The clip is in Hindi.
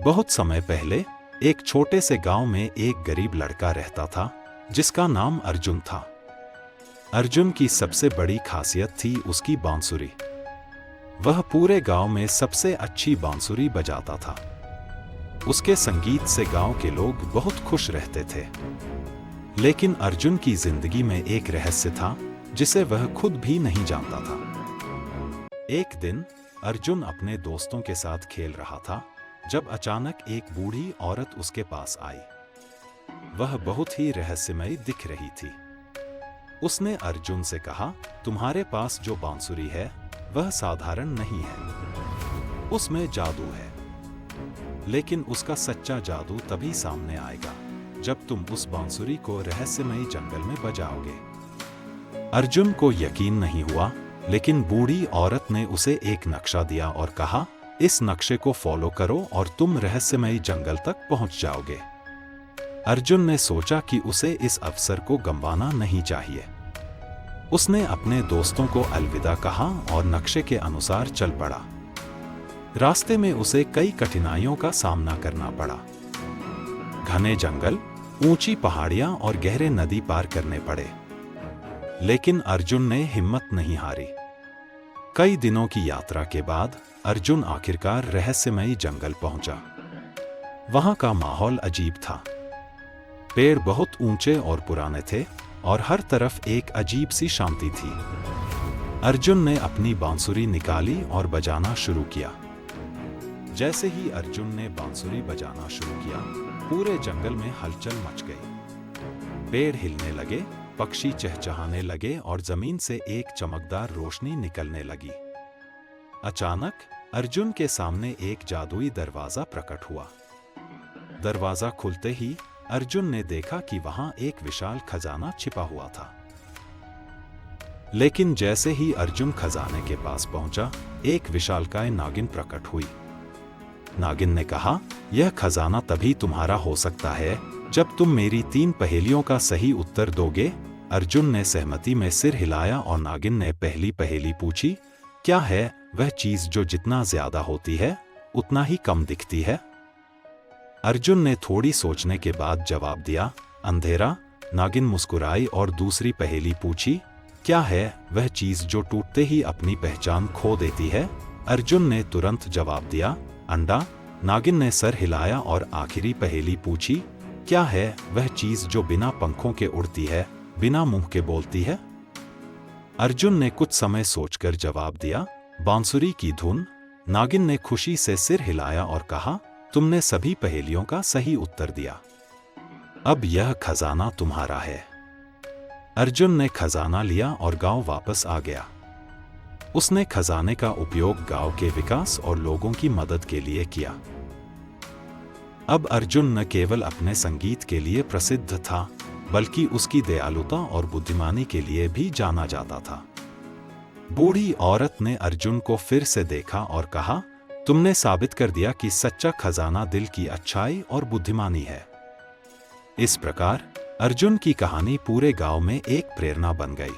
बहुत समय पहले एक छोटे से गांव में एक गरीब लड़का रहता था जिसका नाम अर्जुन था। अर्जुन की सबसे बड़ी खासियत थी उसकी बांसुरी। वह पूरे गांव में सबसे अच्छी बांसुरी बजाता था। उसके संगीत से गांव के लोग बहुत खुश रहते थे। लेकिन अर्जुन की जिंदगी में एक रहस्य था जिसे वह खुद भी नहीं जानता था। एक दिन अर्जुन अपने दोस्तों के साथ खेल रहा था जब अचानक एक बूढ़ी औरत उसके पास आई। वह बहुत ही रहस्यमयी दिख रही थी। उसने अर्जुन से कहा, तुम्हारे पास जो बांसुरी है वह साधारण नहीं है, उसमें जादू है। लेकिन उसका सच्चा जादू तभी सामने आएगा जब तुम उस बांसुरी को रहस्यमयी जंगल में बजाओगे। अर्जुन को यकीन नहीं हुआ, लेकिन बूढ़ी औरत ने उसे एक नक्शा दिया और कहा, इस नक्शे को फॉलो करो और तुम रहस्यमयी जंगल तक पहुंच जाओगे। अर्जुन ने सोचा कि उसे इस अवसर को गंवाना नहीं चाहिए। उसने अपने दोस्तों को अलविदा कहा और नक्शे के अनुसार चल पड़ा। रास्ते में उसे कई कठिनाइयों का सामना करना पड़ा। घने जंगल, ऊंची पहाड़ियां और गहरे नदी पार करने पड़े। लेकिन अर्जुन ने हिम्मत नहीं हारी। कई दिनों की यात्रा के बाद अर्जुन आखिरकार रहस्यमयी जंगल पहुंचा। वहां का माहौल अजीब था। पेड़ बहुत ऊंचे और पुराने थे और हर तरफ एक अजीब सी शांति थी। अर्जुन ने अपनी बांसुरी निकाली और बजाना शुरू किया। जैसे ही अर्जुन ने बांसुरी बजाना शुरू किया, पूरे जंगल में हलचल मच गई। पेड़ हिलने लगे, पक्षी चहचहाने लगे और जमीन से एक चमकदार रोशनी निकलने लगी। अचानक अर्जुन के सामने एक जादुई दरवाजा प्रकट हुआ। दरवाजा खुलते ही अर्जुन ने देखा कि वहां एक विशाल खजाना छिपा हुआ था। लेकिन जैसे ही अर्जुन खजाने के पास पहुंचा, एक विशालकाय नागिन प्रकट हुई। नागिन ने कहा, यह खजाना तभी तुम्हारा हो सकता है जब तुम मेरी 3 पहेलियों का सही उत्तर दोगे। अर्जुन ने सहमति में सिर हिलाया और नागिन ने पहली पहेली पूछी, क्या है वह चीज जो जितना ज्यादा होती है उतना ही कम दिखती है? अर्जुन ने थोड़ी सोचने के बाद जवाब दिया, अंधेरा। नागिन मुस्कुराई और दूसरी पहेली पूछी, क्या है वह चीज जो टूटते ही अपनी पहचान खो देती है? अर्जुन ने तुरंत जवाब दिया, अंडा। नागिन ने सर हिलाया और आखिरी पहेली पूछी, क्या है वह चीज जो बिना पंखों के उड़ती है, बिना मुंह के बोलती है? अर्जुन ने कुछ समय सोचकर जवाब दिया, बांसुरी की धुन। नागिन ने खुशी से सिर हिलाया और कहा, तुमने सभी पहेलियों का सही उत्तर दिया। अब यह खजाना तुम्हारा है। अर्जुन ने खजाना लिया और गांव वापस आ गया। उसने खजाने का उपयोग गांव के विकास और लोगों की मदद के लिए किया। अब अर्जुन न केवल अपने संगीत के लिए प्रसिद्ध था, बल्कि उसकी दयालुता और बुद्धिमानी के लिए भी जाना जाता था। बूढ़ी औरत ने अर्जुन को फिर से देखा और कहा, तुमने साबित कर दिया कि सच्चा खजाना दिल की अच्छाई और बुद्धिमानी है। इस प्रकार अर्जुन की कहानी पूरे गांव में एक प्रेरणा बन गई।